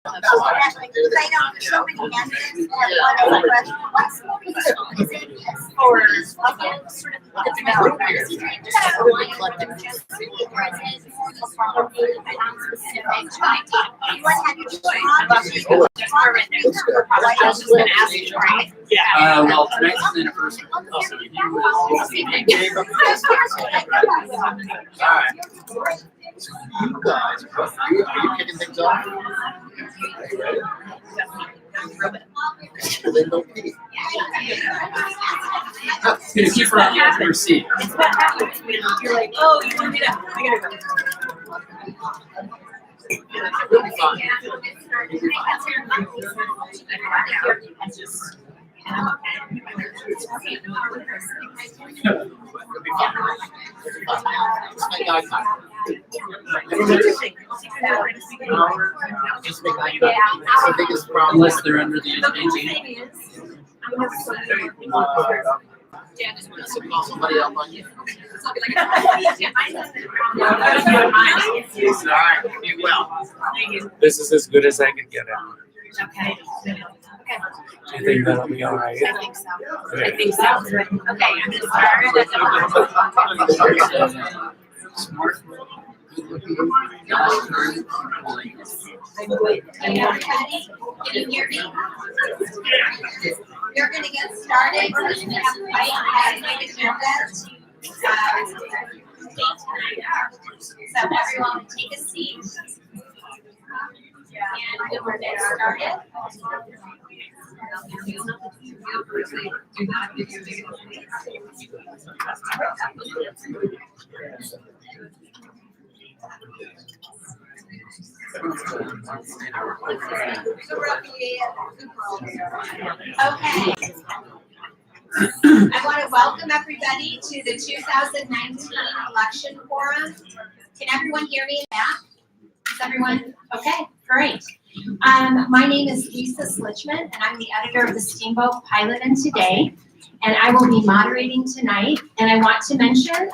So I know there's so many candidates and one question, what's the reason for sort of what's about well, tonight's the anniversary. Also, Alright. So you guys, are you kicking things off? Then don't pee. It's gonna keep her on the edge of her seat. It's what happens when you're like, oh, you want me to? I gotta You'll be fine. Just make the biggest problem. Unless they're under the age of 18. So call somebody up on you. Alright, you will. This is as good as I can get it. Okay. Do you think that'll be all right? I think so. I think so. Okay, I'm gonna start. Smart. Can you hear me? You're gonna get started. We're just gonna have a so everyone take a seat. And we're getting started. Okay. I want to welcome everybody to the 2019 election forum. Can everyone hear me in the back? Is everyone okay? Great. My name is Lisa Slitchman, and I'm the editor of the Steamboat Pilot and Today, and I will be moderating tonight. And I want to mention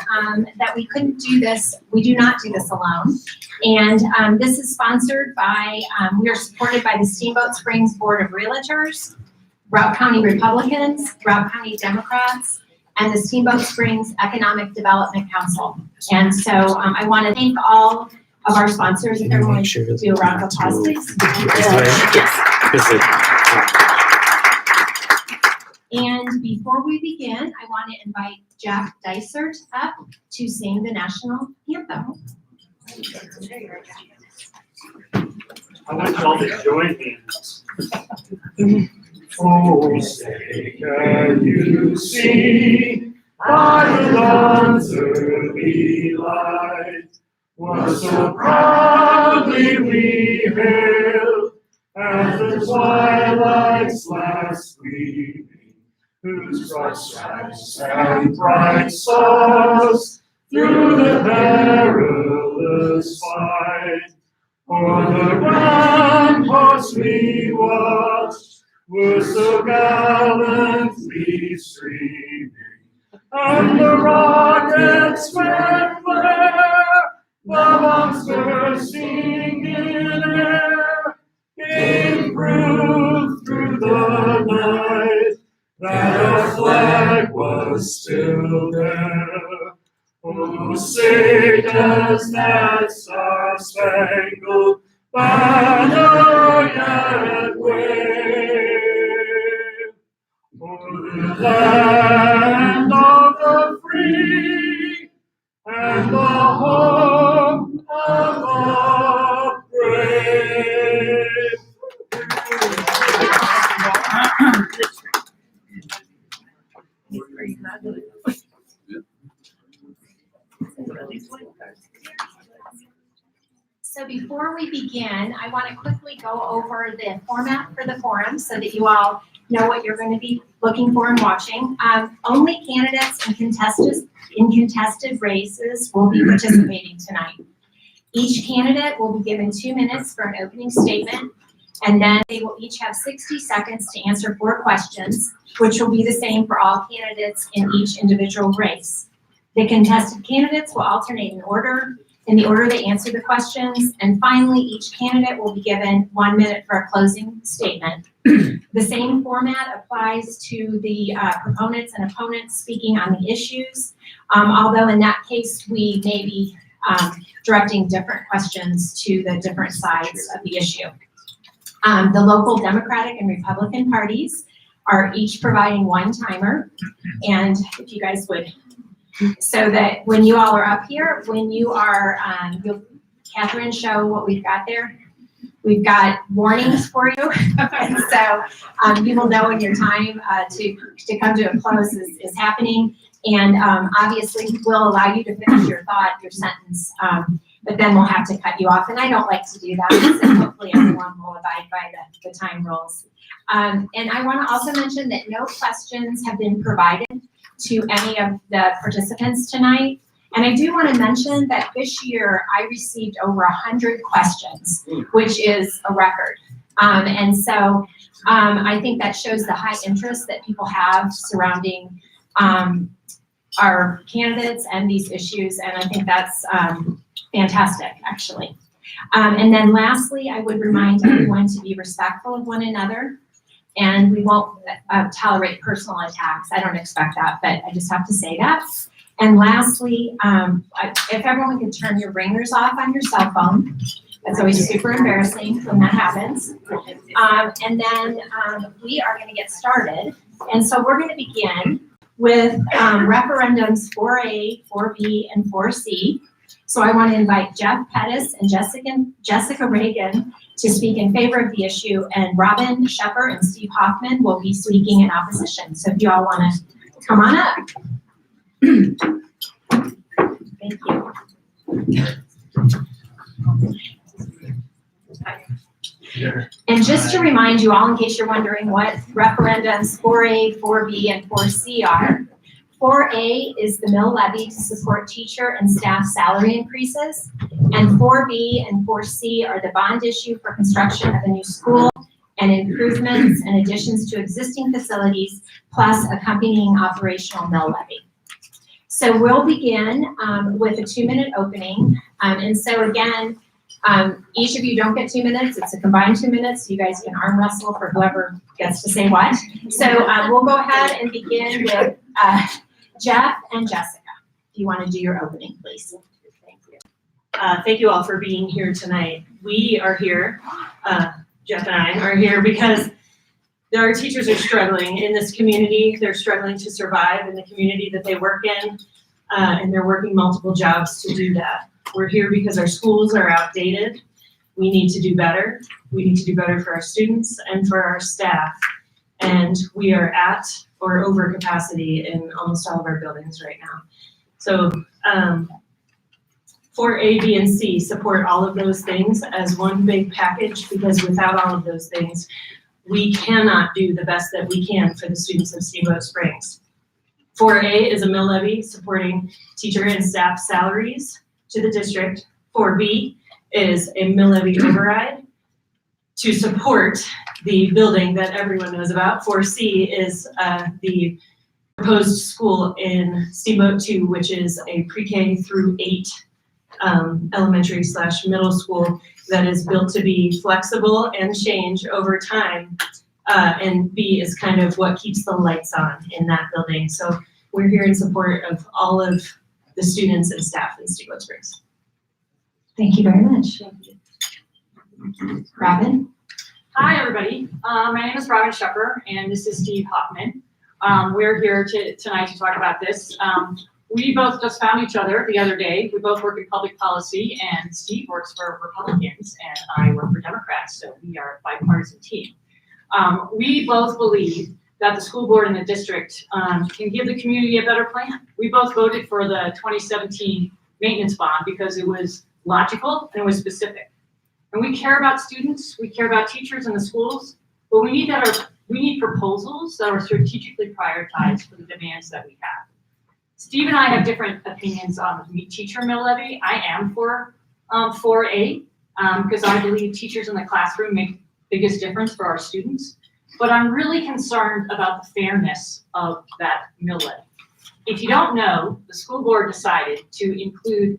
that we couldn't do this, we do not do this alone. And this is sponsored by, we are supported by the Steamboat Springs Board of Realtors, Route County Republicans, Route County Democrats, and the Steamboat Springs Economic Development Council. And so I want to thank all of our sponsors. If everyone should do a round of applause, please. And before we begin, I want to invite Jack Dysert up to sing the national anthem. I want y'all to join me. Oh, say, can you see by the dawn's early light what so proudly we hailed as the twilight's last gleaming, whose broad stripes and bright stars through the perilous fight o'er the ramparts we watched were so gallantly streaming, and the rockets went where the bombs bursting in air gave proof through the night that our flag was still there. Oh, say does that star-spangled banner yet wave o'er the land of the free and the home of the brave? So before we begin, I want to quickly go over the format for the forum so that you all know what you're going to be looking for and watching. Only candidates in contested races will be participating tonight. Each candidate will be given 2 minutes for an opening statement, and then they will each have 60 seconds to answer 4 questions, which will be the same for all candidates in each individual race. The contested candidates will alternate in order, in the order they answer the questions. And finally, each candidate will be given 1 minute for a closing statement. The same format applies to the proponents and opponents speaking on the issues, although in that case, we may be directing different questions to the different sides of the issue. The local Democratic and Republican parties are each providing 1 timer. And if you guys would, so that when you all are up here, when you are, Catherine, show what we've got there. We've got warnings for you. And so you will know when your time to come to a close is happening. And obviously we'll allow you to finish your thought, your sentence, but then we'll have to cut you off. And I don't like to do that, so hopefully everyone will abide by the time rules. And I want to also mention that no questions have been provided to any of the participants tonight. And I do want to mention that this year I received over 100 questions, which is a record. And so I think that shows the high interest that people have surrounding our candidates and these issues. And I think that's fantastic, actually. And then lastly, I would remind everyone to be respectful of one another. And we won't tolerate personal attacks. I don't expect that, but I just have to say that. And lastly, if everyone could turn your ringers off on your cell phone. That's always super embarrassing when that happens. And then we are going to get started. And so we're going to begin with referendums 4A, 4B, and 4C. So I want to invite Jeff Pettis and Jessica Reagan to speak in favor of the issue, and Robin Shepper and Steve Hoffman will be speaking in opposition. So if you all want to come on up. Thank you. And just to remind you all, in case you're wondering what referendums 4A, 4B, and 4C are, 4A is the mill levy to support teacher and staff salary increases, and 4B and 4C are the bond issue for construction of a new school and improvements and additions to existing facilities, plus accompanying operational mill levy. So we'll begin with a 2-minute opening. And so again, each of you don't get 2 minutes. It's a combined 2 minutes. You guys can arm wrestle for whoever gets to say what. So we'll go ahead and begin with Jeff and Jessica. If you want to do your opening, please. Thank you. Thank you all for being here tonight. We are here, Jeff and I are here because our teachers are struggling in this community. They're struggling to survive in the community that they work in, and they're working multiple jobs to do that. We're here because our schools are outdated. We need to do better. We need to do better for our students and for our staff. And we are at or over capacity in almost all of our buildings right now. So 4A, B, and C support all of those things as one big package, because without all of those things, we cannot do the best that we can for the students of Steamboat Springs. 4A is a mill levy supporting teacher and staff salaries to the district. 4B is a mill levy override to support the building that everyone knows about. 4C is the proposed school in Steamboat 2, which is a pre-K through 8 elementary / middle school that is built to be flexible and change over time. And B is kind of what keeps the lights on in that building. So we're here in support of all of the students and staff in Steamboat Springs. Thank you very much. Robin? Hi, everybody. My name is Robin Shepper, and this is Steve Hoffman. We're here tonight to talk about this. We both just found each other the other day. We both work in public policy, and Steve works for Republicans, and I work for Democrats, so we are a bipartisan team. We both believe that the school board and the district can give the community a better plan. We both voted for the 2017 maintenance bond because it was logical and it was specific. And we care about students, we care about teachers in the schools, but we need proposals that are strategically prioritized for the demands that we have. Steve and I have different opinions on the teacher mill levy. I am for 4A because I believe teachers in the classroom make the biggest difference for our students. But I'm really concerned about the fairness of that mill levy. If you don't know, the school board decided to include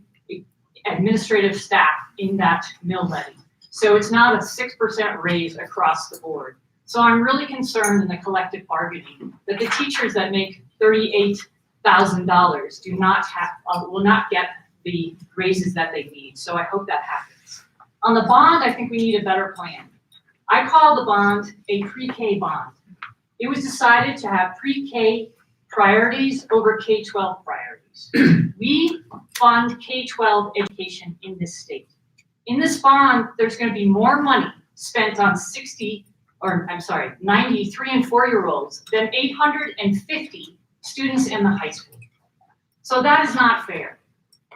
administrative staff in that mill levy. So it's not a 6% raise across the board. So I'm really concerned in the collective bargaining that the teachers that make $38,000 will not get the raises that they need. So I hope that happens. On the bond, I think we need a better plan. I call the bond a pre-K bond. It was decided to have pre-K priorities over K-12 priorities. We fund K-12 education in this state. In this bond, there's going to be more money spent on 93 and 4-year-olds than 850 students in the high school. So that is not fair.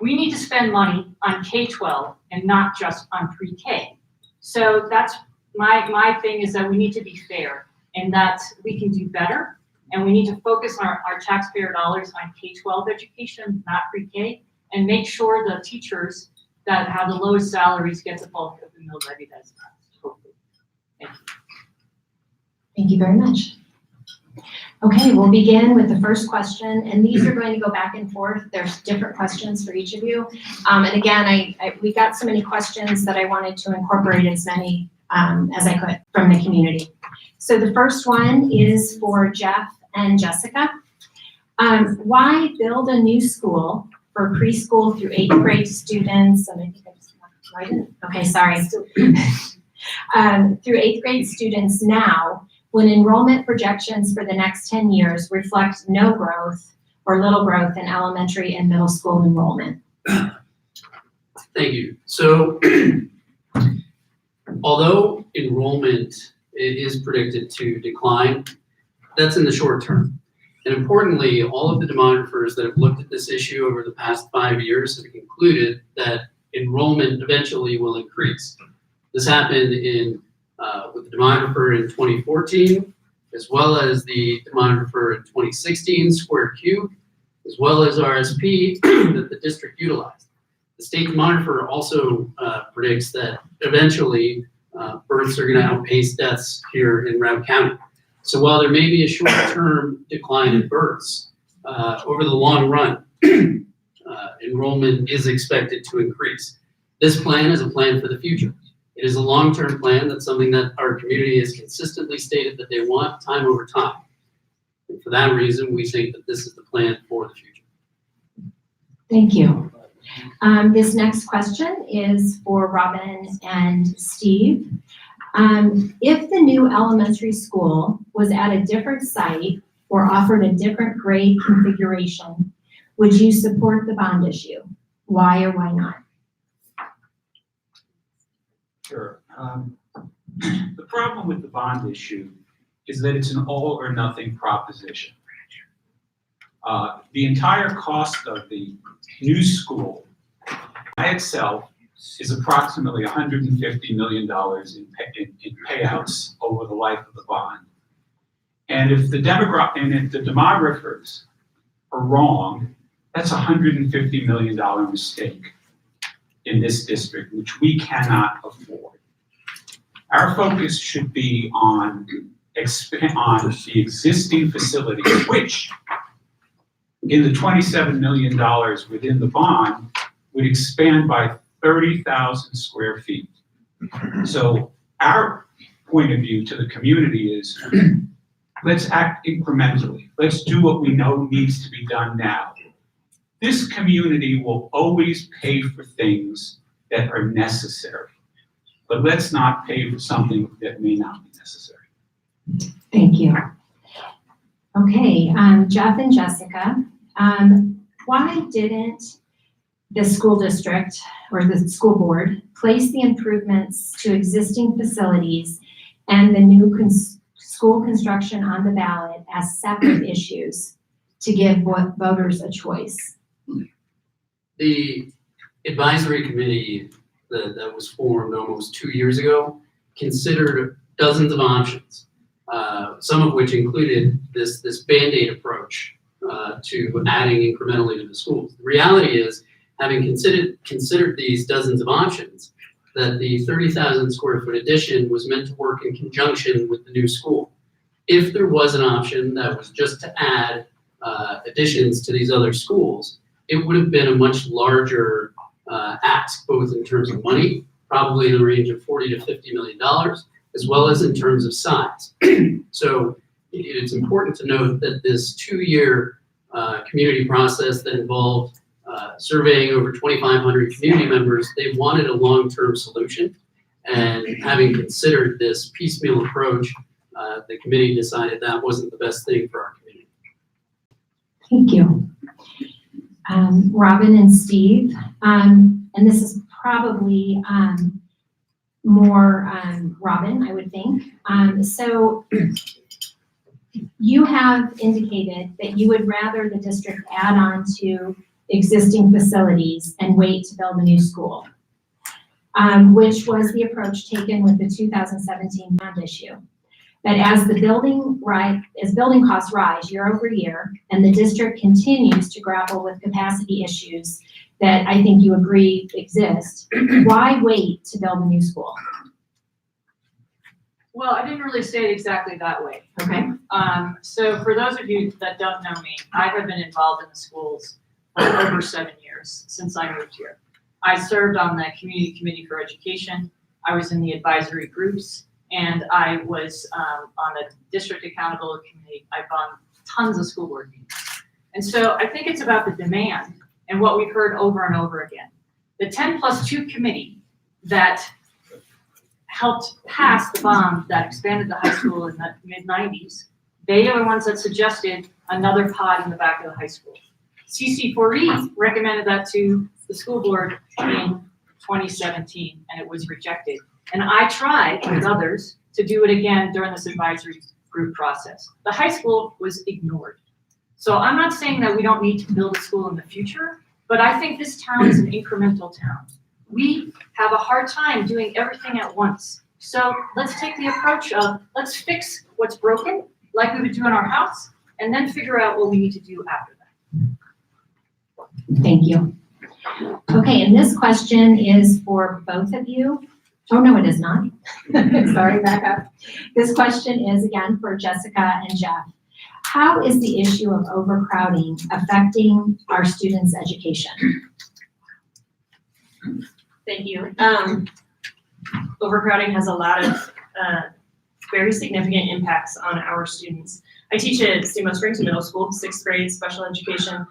We need to spend money on K-12 and not just on pre-K. So that's my thing, is that we need to be fair and that we can do better. And we need to focus our taxpayer dollars on K-12 education, not pre-K, and make sure the teachers that have the lowest salaries get the bulk of the mill levy that's not, hopefully. Thank you. Thank you very much. Okay, we'll begin with the first question, and these are going to go back and forth. There's different questions for each of you. And again, we got so many questions that I wanted to incorporate as many as I could from the community. So the first one is for Jeff and Jessica. Why build a new school for preschool through 8th grade students? And I think I just right in. Okay, sorry. Through 8th grade students now, when enrollment projections for the next 10 years reflect no growth or little growth in elementary and middle school enrollment. Thank you. So although enrollment is predicted to decline, that's in the short term. And importantly, all of the demographers that have looked at this issue over the past 5 years have concluded that enrollment eventually will increase. This happened with the demographer in 2014, as well as the demographer in 2016, Square Q, as well as RSP that the district utilized. The state demographer also predicts that eventually births are going to outpace deaths here in Round County. So while there may be a short-term decline in births, over the long run, enrollment is expected to increase. This plan is a plan for the future. It is a long-term plan. That's something that our community has consistently stated that they want time over time. And for that reason, we think that this is the plan for the future. Thank you. This next question is for Robin and Steve. If the new elementary school was at a different site or offered a different grade configuration, would you support the bond issue? Why or why not? Sure. The problem with the bond issue is that it's an all or nothing proposition. The entire cost of the new school by itself is approximately $150 million in payouts over the life of the bond. And if the demographers are wrong, that's a $150 million mistake in this district, which we cannot afford. Our focus should be on the existing facilities, which in the $27 million within the bond would expand by 30,000 square feet. So our point of view to the community is, let's act incrementally. Let's do what we know needs to be done now. This community will always pay for things that are necessary, but let's not pay for something that may not be necessary. Thank you. Okay, Jeff and Jessica, why didn't the school district or the school board place the improvements to existing facilities and the new school construction on the ballot as separate issues to give voters a choice? The advisory committee that was formed almost 2 years ago considered dozens of options, some of which included this Band-Aid approach to adding incrementally to the schools. The reality is, having considered these dozens of options, that the 30,000 square foot addition was meant to work in conjunction with the new school. If there was an option that was just to add additions to these other schools, it would have been a much larger ask, both in terms of money, probably in the range of $40 to $50 million, as well as in terms of size. So it's important to note that this 2-year community process that involved surveying over 2,500 community members, they wanted a long-term solution. And having considered this piecemeal approach, the committee decided that wasn't the best thing for our community. Thank you. Robin and Steve, and this is probably more Robin, I would think. So you have indicated that you would rather the district add on to existing facilities and wait to build a new school, which was the approach taken with the 2017 bond issue. But as building costs rise year over year, and the district continues to grapple with capacity issues that I think you agree exist, why wait to build a new school? Well, I didn't really say it exactly that way. Okay. So for those of you that don't know me, I have been involved in the schools for over 7 years since I moved here. I served on the Community Committee for Education. I was in the advisory groups, and I was on the District Accountability Committee. I've gone tons of school board meetings. And so I think it's about the demand and what we've heard over and over again. The 10+2 committee that helped pass the bond that expanded the high school in the mid-90s, they are the ones that suggested another pod in the back of the high school. CC4E recommended that to the school board in 2017, and it was rejected. And I tried with others to do it again during this advisory group process. The high school was ignored. So I'm not saying that we don't need to build a school in the future, but I think this town is an incremental town. We have a hard time doing everything at once. So let's take the approach of, let's fix what's broken, like we would do in our house, and then figure out what we need to do after that. Thank you. Okay, and this question is for both of you. Oh, no, it is not. Sorry, back up. This question is again for Jessica and Jeff. How is the issue of overcrowding affecting our students' education? Thank you. Overcrowding has a lot of very significant impacts on our students. I teach at Steamboat Springs Middle School, 6th grade special education.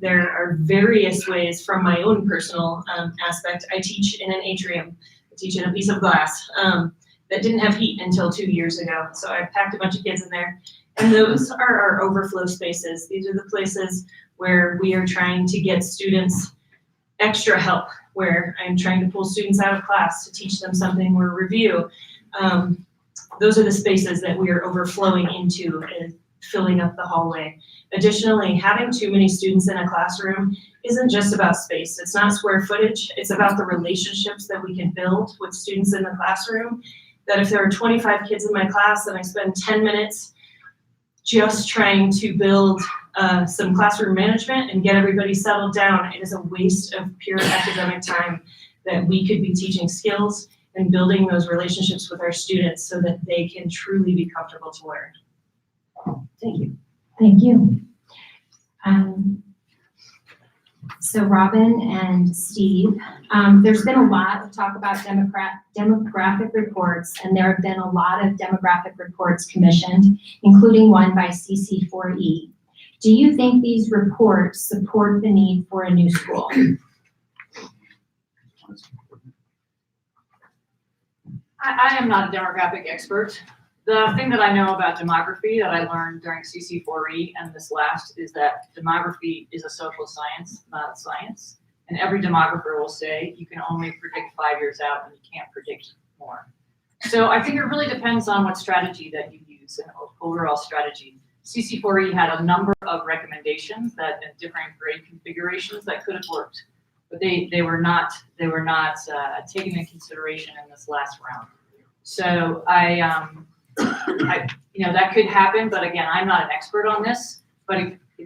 There are various ways from my own personal aspect. I teach in an atrium. I teach in a piece of glass that didn't have heat until 2 years ago. So I packed a bunch of kids in there. And those are our overflow spaces. These are the places where we are trying to get students extra help, where I'm trying to pull students out of class to teach them something or review. Those are the spaces that we are overflowing into and filling up the hallway. Additionally, having too many students in a classroom isn't just about space. It's not square footage. It's about the relationships that we can build with students in the classroom. That if there are 25 kids in my class and I spend 10 minutes just trying to build some classroom management and get everybody settled down, it is a waste of pure academic time that we could be teaching skills and building those relationships with our students so that they can truly be comfortable to learn. Thank you. Thank you. So Robin and Steve, there's been a lot of talk about demographic reports, and there have been a lot of demographic reports commissioned, including one by CC4E. Do you think these reports support the need for a new school? I am not a demographic expert. The thing that I know about demography that I learned during CC4E and this last is that demography is a social science, not a science. And every demographer will say you can only predict 5 years out and you can't predict more. So I think it really depends on what strategy that you use and overall strategy. CC4E had a number of recommendations that in different grade configurations that could have worked, but they were not taken into consideration in this last round. So I that could happen, but again, I'm not an expert on this, but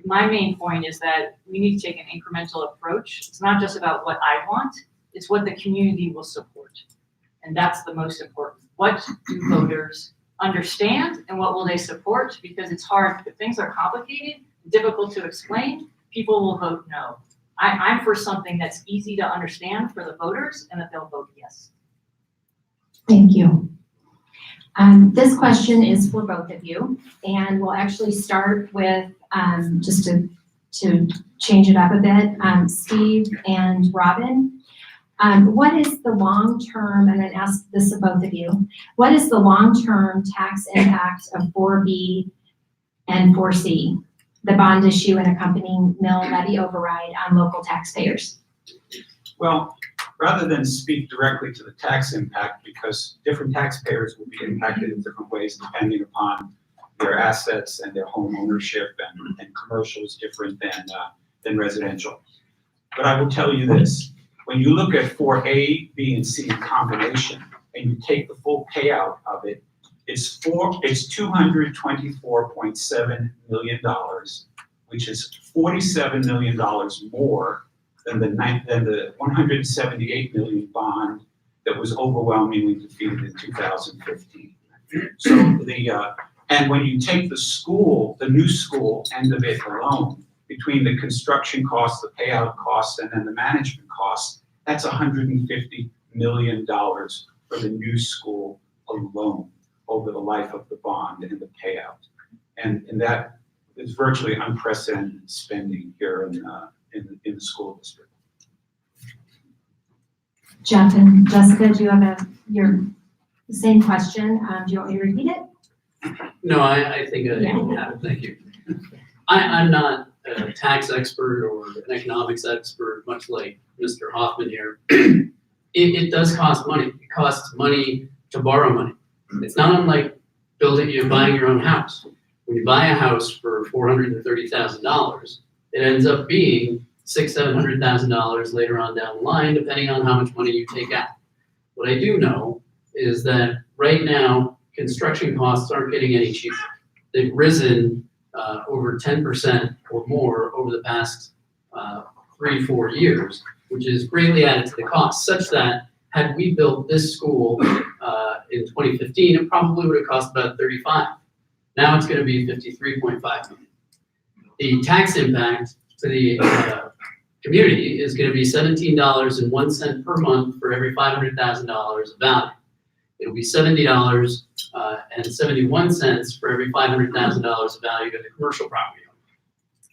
my main point is that we need to take an incremental approach. It's not just about what I want, it's what the community will support. And that's the most important. What do voters understand and what will they support? Because it's hard, if things are complicated, difficult to explain, people will vote no. I'm for something that's easy to understand for the voters and that they'll vote yes. Thank you. This question is for both of you, and we'll actually start with, just to change it up a bit, Steve and Robin. What is the long-term, and then ask this of both of you, what is the long-term tax impact of 4B and 4C, the bond issue and accompanying mill levy override on local taxpayers? Well, rather than speak directly to the tax impact, because different taxpayers will be impacted in different ways depending upon their assets and their home ownership, and commercial is different than residential. But I will tell you this, when you look at 4A, B, and C in combination, and you take the full payout of it, it's $224.7 million, which is $47 million more than the 178 million bond that was overwhelmingly defeated in 2015. So and when you take the school, the new school end of it alone, between the construction costs, the payout costs, and then the management costs, that's $150 million for the new school alone over the life of the bond and the payout. And that is virtually unprecedented spending here in the school district. Jeff and Jessica, do you have the same question? Do you want me to repeat it? No, I think I have it, thank you. I'm not a tax expert or an economics expert, much like Mr. Hoffman here. It does cost money. It costs money to borrow money. It's not unlike buying your own house. When you buy a house for $430,000, it ends up being $600,000-$700,000 later on down the line, depending on how much money you take out. What I do know is that right now, construction costs aren't getting any cheaper. They've risen over 10% or more over the past 3-4 years, which is greatly added to the cost, such that had we built this school in 2015, it probably would have cost about $35. Now it's going to be $53.5 million. The tax impact to the community is going to be $17.01 per month for every $500,000 of value. It'll be $70.71 for every $500,000 of value to the commercial property owner.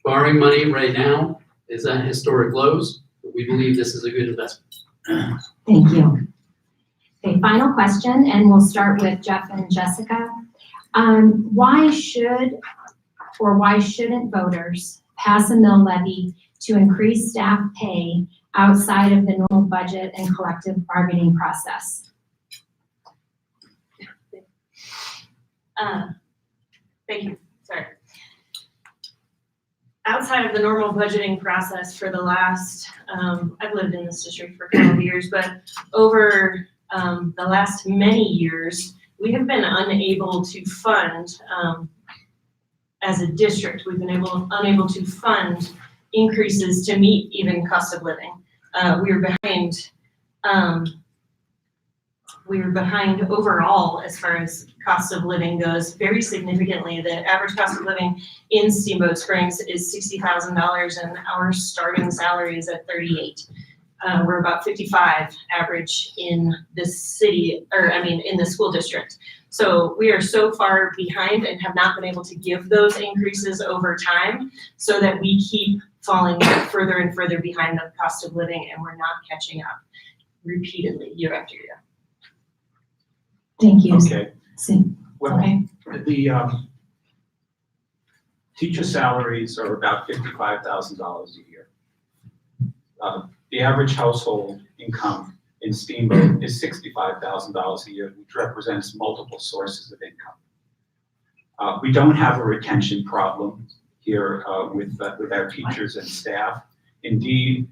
Borrowing money right now is at historic lows, but we believe this is a good investment. Thank you. Okay, final question, and we'll start with Jeff and Jessica. Why should or why shouldn't voters pass a mill levy to increase staff pay outside of the normal budget and collective bargaining process? Thank you, sorry. Outside of the normal budgeting process for the last, I've lived in this district for 12 years, but over the last many years, we have been unable to fund, as a district, we've been unable to fund increases to meet even cost of living. We were behind overall as far as cost of living goes, very significantly. The average cost of living in Steamboat Springs is $60,000 and our starting salary is at $38,000. We're about 55 average in the city, in the school district. So we are so far behind and have not been able to give those increases over time, so that we keep falling further and further behind the cost of living, and we're not catching up repeatedly year after year. Thank you. Okay. Well, Okay. the teacher salaries are about $55,000 a year. The average household income in Steamboat is $65,000 a year, which represents multiple sources of income. We don't have a retention problem here with our teachers and staff. Indeed,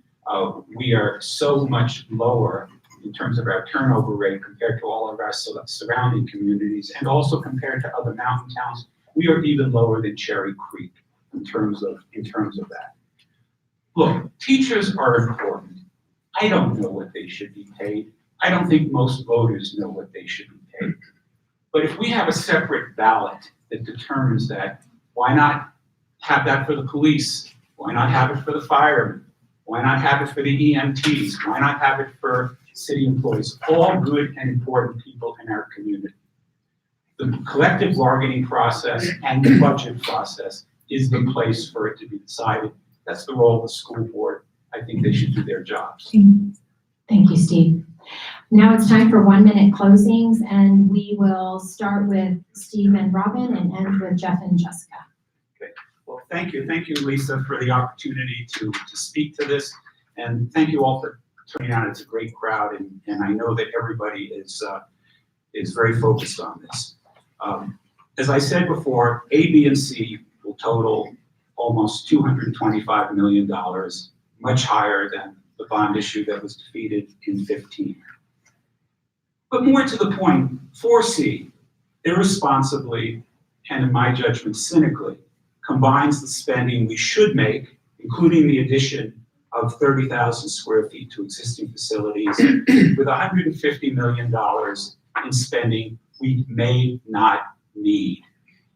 we are so much lower in terms of our turnover rate compared to all of our surrounding communities, and also compared to other mountain towns. We are even lower than Cherry Creek in terms of that. Look, teachers are important. I don't know what they should be paid. I don't think most voters know what they should be paid. But if we have a separate ballot that determines that, why not have that for the police? Why not have it for the firemen? Why not have it for the EMTs? Why not have it for city employees? All good and important people in our community. The collective bargaining process and the budget process is the place for it to be decided. That's the role of the school board. I think they should do their jobs. Thank you, Steve. Now it's time for 1 minute closings, and we will start with Steve and Robin and end with Jeff and Jessica. Well, thank you, Lisa, for the opportunity to speak to this. And thank you all for turning out. It's a great crowd, and I know that everybody is very focused on this. As I said before, A, B, and C will total almost $225 million, much higher than the bond issue that was defeated in 15. But more to the point, 4C irresponsibly, and in my judgment cynically, combines the spending we should make, including the addition of 30,000 square feet to existing facilities, with $150 million in spending we may not need.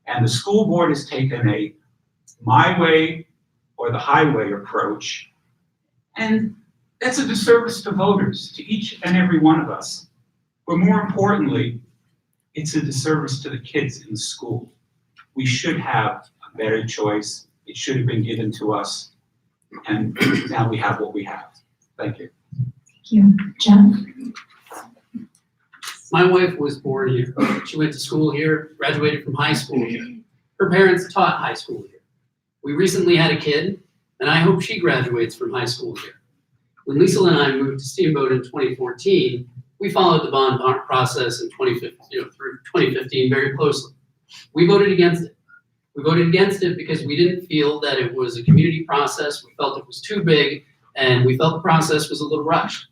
And the school board has taken a my way or the highway approach, and that's a disservice to voters, to each and every one of us. But more importantly, it's a disservice to the kids in the school. We should have a better choice. It should have been given to us, and now we have what we have. Thank you. Thank you. Jeff? My wife was born here. She went to school here, graduated from high school here. Her parents taught high school here. We recently had a kid, and I hope she graduates from high school here. When Lisa and I moved to Steamboat in 2014, we followed the bond process in 2015, through 2015 very closely. We voted against it. We voted against it because we didn't feel that it was a community process. We felt it was too big, and we felt the process was a little rushed.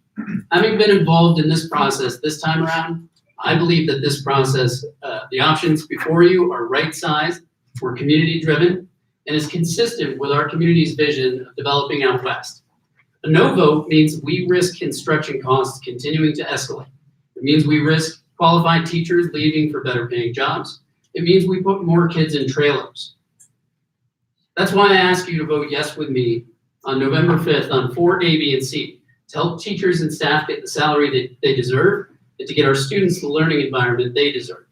Having been involved in this process this time around, I believe that this process, the options before you are right-sized, we're community-driven, and is consistent with our community's vision of developing out west. A no vote means we risk construction costs continuing to escalate. It means we risk qualified teachers leaving for better paying jobs. It means we put more kids in trailers. That's why I ask you to vote yes with me on November 5th on 4A, B, and C to help teachers and staff get the salary that they deserve and to get our students the learning environment they deserve.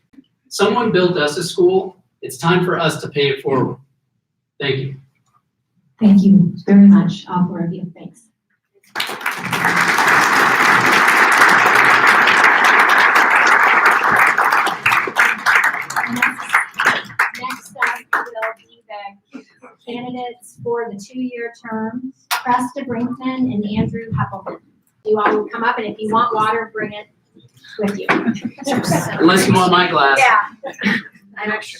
Someone built us a school. It's time for us to pay it forward. Thank you. Thank you very much, all four of you. Thanks. Next up will be the candidates for the 2-year term, Cresta Brinkman and Andrew Heppelman. You all will come up, and if you want water, bring it with you. Unless you want my glass. Yeah. I don't share.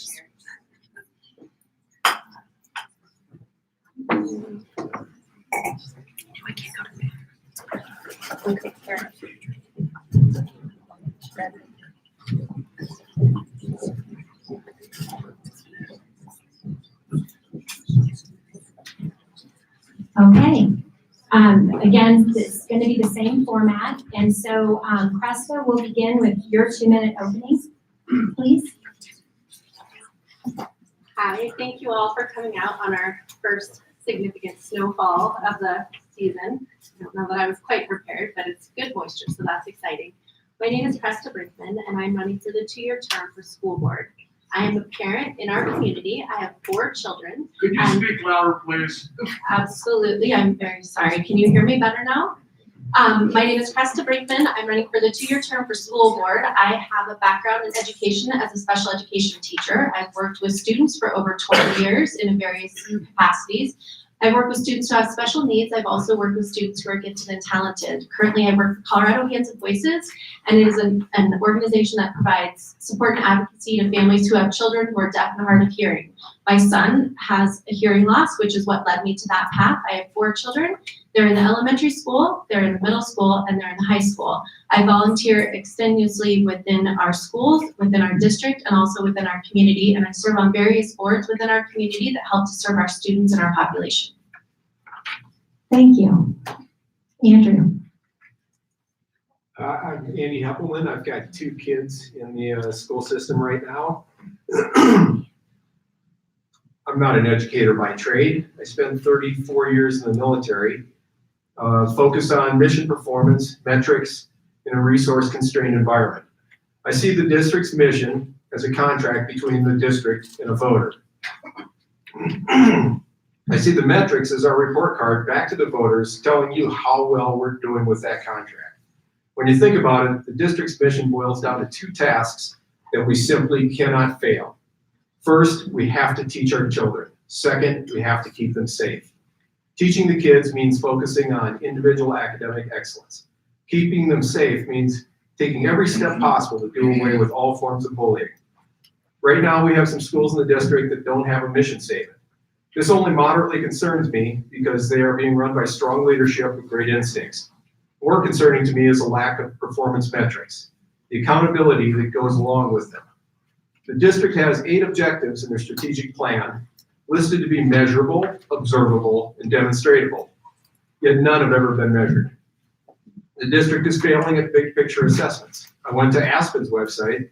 I can't go to bed. Okay, fair. Okay. Again, it's going to be the same format, and so Cresta will begin with your 2-minute openings, please. Hi, thank you all for coming out on our first significant snowfall of the season. I don't know that I was quite prepared, but it's good moisture, so that's exciting. My name is Cresta Brinkman, and I'm running for the 2-year term for school board. I am a parent in our community. I have 4 children. Could you speak louder, please? Absolutely, I'm very sorry. Can you hear me better now? My name is Cresta Brinkman. I'm running for the 2-year term for school board. I have a background in education as a special education teacher. I've worked with students for over 20 years in various capacities. I've worked with students who have special needs. I've also worked with students who are gifted and talented. Currently, I work for Colorado Hands and Voices, and it is an organization that provides support and advocacy to families who have children who are deaf and hard of hearing. My son has a hearing loss, which is what led me to that path. I have 4 children. They're in the elementary school, they're in the middle school, and they're in the high school. I volunteer extenuously within our schools, within our district, and also within our community, and I serve on various boards within our community that help to serve our students and our population. Thank you. Andrew. I'm Andy Heppelman. I've got 2 kids in the school system right now. I'm not an educator by trade. I spent 34 years in the military. focus on mission performance, metrics in a resource-constrained environment. I see the district's mission as a contract between the district and a voter. I see the metrics as our report card back to the voters telling you how well we're doing with that contract. When you think about it, the district's mission boils down to two tasks that we simply cannot fail. First, we have to teach our children. Second, we have to keep them safe. Teaching the kids means focusing on individual academic excellence. Keeping them safe means taking every step possible to do away with all forms of bullying. Right now, we have some schools in the district that don't have a mission statement. This only moderately concerns me because they are being run by strong leadership with great instincts. More concerning to me is a lack of performance metrics, the accountability that goes along with them. The district has 8 objectives in their strategic plan, listed to be measurable, observable, and demonstratable, yet none have ever been measured. The district is failing at big picture assessments. I went to Aspen's website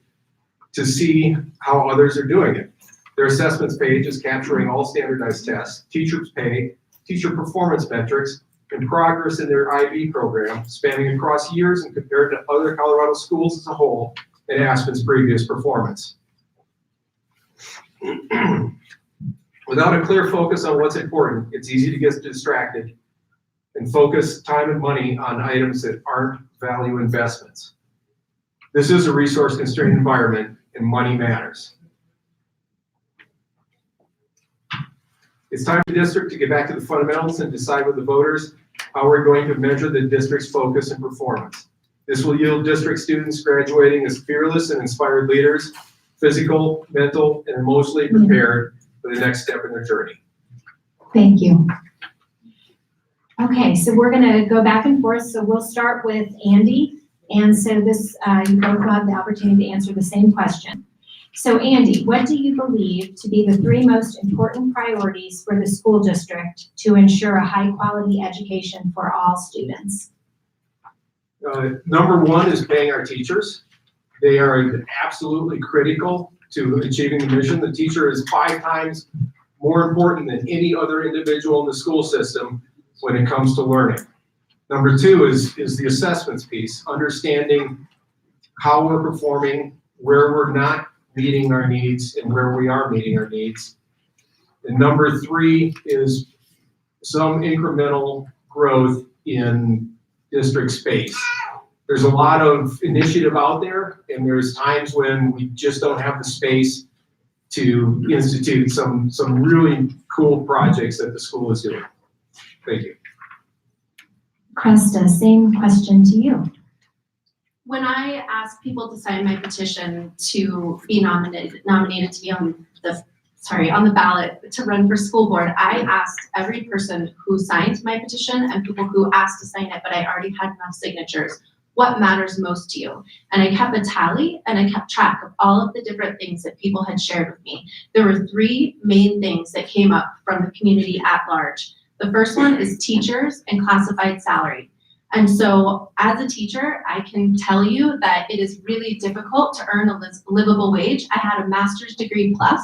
to see how others are doing it. Their assessments page is capturing all standardized tests, teachers' pay, teacher performance metrics, and progress in their IB program, spanning across years and compared to other Colorado schools as a whole and Aspen's previous performance. Without a clear focus on what's important, it's easy to get distracted and focus time and money on items that aren't value investments. This is a resource-constrained environment, and money matters. It's time for the district to get back to the fundamentals and decide with the voters how we're going to measure the district's focus and performance. This will yield district students graduating as fearless and inspired leaders, physical, mental, and emotionally prepared for the next step in their journey. Thank you. Okay, so we're gonna go back and forth. So we'll start with Andy. And so this, you both have the opportunity to answer the same question. So Andy, what do you believe to be the 3 most important priorities for the school district to ensure a high quality education for all students? Number 1 is paying our teachers. They are absolutely critical to achieving the mission. The teacher is 5 times more important than any other individual in the school system when it comes to learning. Number 2 is the assessments piece, understanding how we're performing, where we're not meeting our needs, and where we are meeting our needs. And number 3 is some incremental growth in district space. There's a lot of initiative out there, and there's times when we just don't have the space to institute some really cool projects that the school is doing. Thank you. Krista, same question to you. When I asked people to sign my petition to be nominated to be on the ballot to run for school board, I asked every person who signed my petition and people who asked to sign it, but I already had enough signatures, what matters most to you? And I kept a tally and I kept track of all of the different things that people had shared with me. There were 3 main things that came up from the community at large. The first one is teachers and classified salary. And so as a teacher, I can tell you that it is really difficult to earn a livable wage. I had a master's degree plus,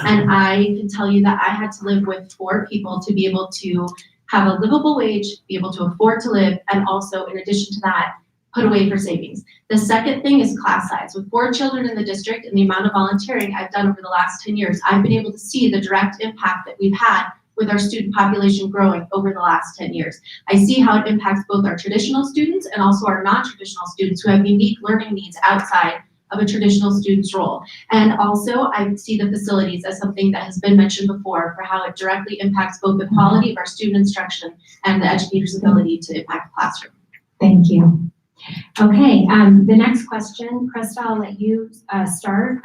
and I can tell you that I had to live with 4 people to be able to have a livable wage, be able to afford to live, and also in addition to that, put away for savings. The second thing is class size. With 4 children in the district and the amount of volunteering I've done over the last 10 years, I've been able to see the direct impact that we've had with our student population growing over the last 10 years. I see how it impacts both our traditional students and also our non-traditional students who have unique learning needs outside of a traditional student's role. And also I see the facilities as something that has been mentioned before for how it directly impacts both the quality of our student instruction and the educator's ability to impact the classroom. Thank you. Okay, the next question, Krista, I'll let you start.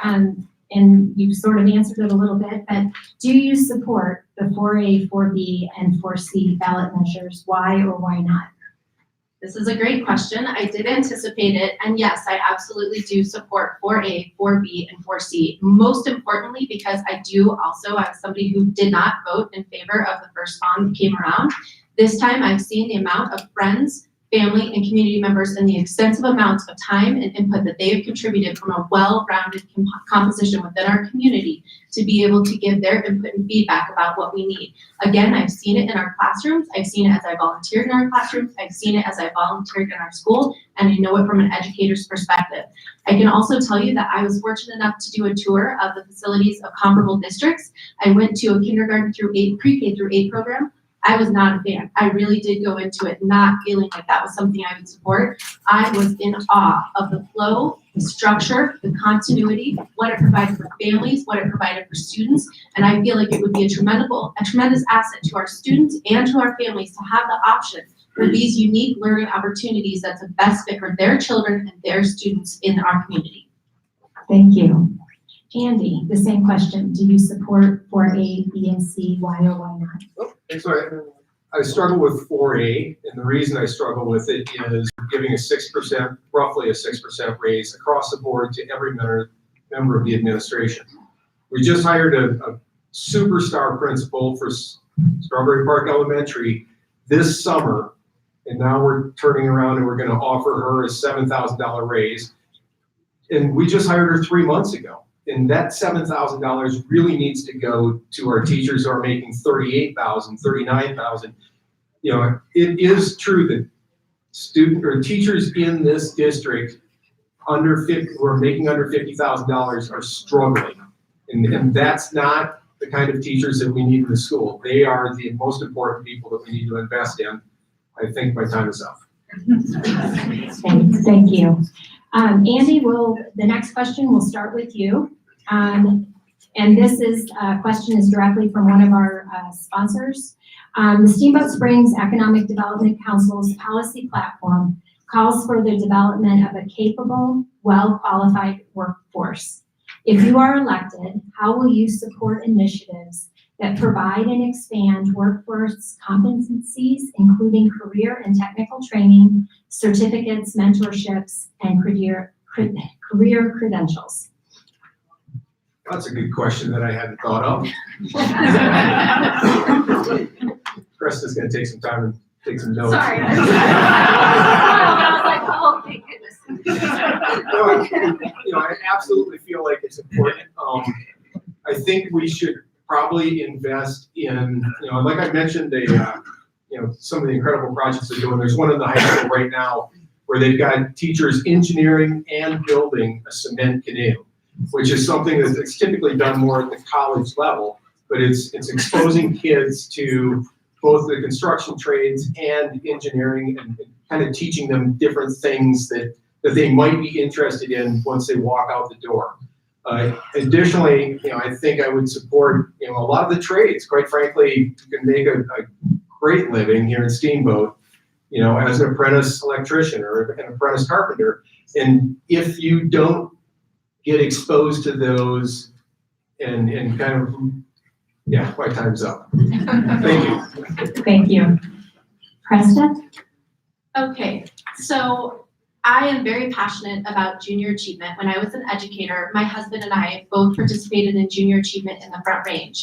And you sort of answered it a little bit, but do you support the 4A, 4B, and 4C ballot measures? Why or why not? This is a great question. I did anticipate it, and yes, I absolutely do support 4A, 4B, and 4C. Most importantly, because I do also, as somebody who did not vote in favor of the first bond that came around, this time I've seen the amount of friends, family, and community members and the extensive amounts of time and input that they have contributed from a well-rounded composition within our community to be able to give their input and feedback about what we need. Again, I've seen it in our classrooms, I've seen it as I volunteered in our classrooms, I've seen it as I volunteered in our school, and I know it from an educator's perspective. I can also tell you that I was fortunate enough to do a tour of the facilities of comparable districts. I went to a kindergarten through 8, pre-K through 8 program. I was not a fan. I really did go into it not feeling like that was something I would support. I was in awe of the flow, the structure, the continuity, what it provided for families, what it provided for students, and I feel like it would be a tremendous asset to our students and to our families to have the option for these unique learning opportunities that's the best fit for their children and their students in our community. Thank you. Andy, the same question. Do you support 4A, B, and C? Why or why not? So I struggle with 4A, and the reason I struggle with it is giving a 6%, roughly a 6% raise across the board to every member of the administration. We just hired a superstar principal for Strawberry Park Elementary this summer, and now we're turning around and we're going to offer her a $7,000 raise. And we just hired her 3 months ago. And that $7,000 really needs to go to our teachers who are making $38,000, $39,000. You know, it is true that teachers in this district who are making under $50,000 are struggling. And that's not the kind of teachers that we need in the school. They are the most important people that we need to invest in. I think my time is up. Thank you. Andy, the next question will start with you. And this question is directly from one of our sponsors. The Steamboat Springs Economic Development Council's policy platform calls for the development of a capable, well-qualified workforce. If you are elected, how will you support initiatives that provide and expand workforce competencies, including career and technical training, certificates, mentorships, and career credentials? That's a good question that I hadn't thought of. Krista's going to take some time and take some notes. Sorry. I was like, oh, thank goodness. No, I absolutely feel like it's important. I think we should probably invest in, like I mentioned, some of the incredible projects they're doing. There's one in the high school right now where they've got teachers engineering and building a cement canoe, which is something that's typically done more at the college level, but it's exposing kids to both the construction trades and engineering and kind of teaching them different things that they might be interested in once they walk out the door. Additionally, I think I would support, a lot of the trades. Quite frankly, you can make a great living here in Steamboat, as an apprentice electrician or an apprentice carpenter. And if you don't get exposed to those and kind of, my time's up. Thank you. Thank you. Krista? Okay, so I am very passionate about junior achievement. When I was an educator, my husband and I both participated in junior achievement in the Front Range.